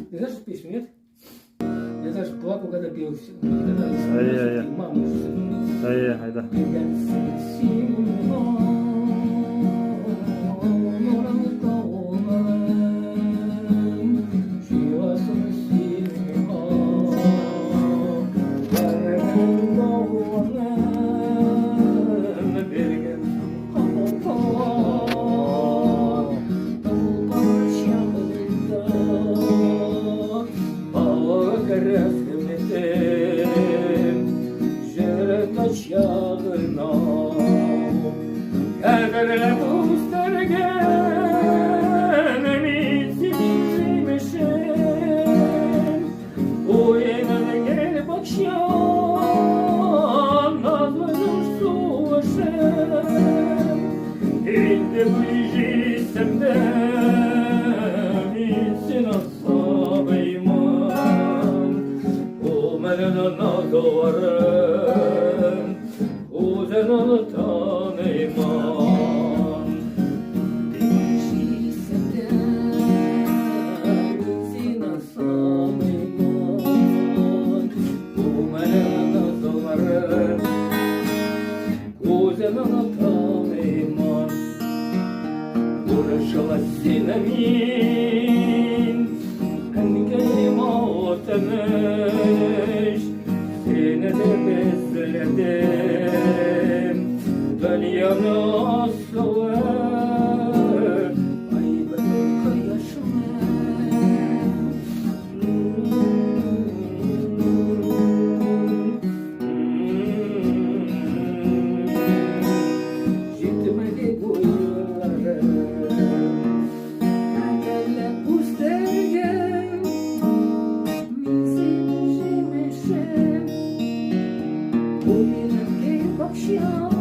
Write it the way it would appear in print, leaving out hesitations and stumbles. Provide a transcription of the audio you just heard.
Ты знаешь эту песню, нет? Я даже плакал, когда пел. Когда маму. Hayda. Kadere pustergen emitsin meşen Uyenan gel bakşan nazlıdır suvaşen İlde bliži semden İçin asabeyman Umerden ağavarın Uzen anıtan eyman Sinamin Engelim otemiş Seni de bezledim Ben yana asılım Ay benim kayaşım Gitmedi bu yıllarım Bakşan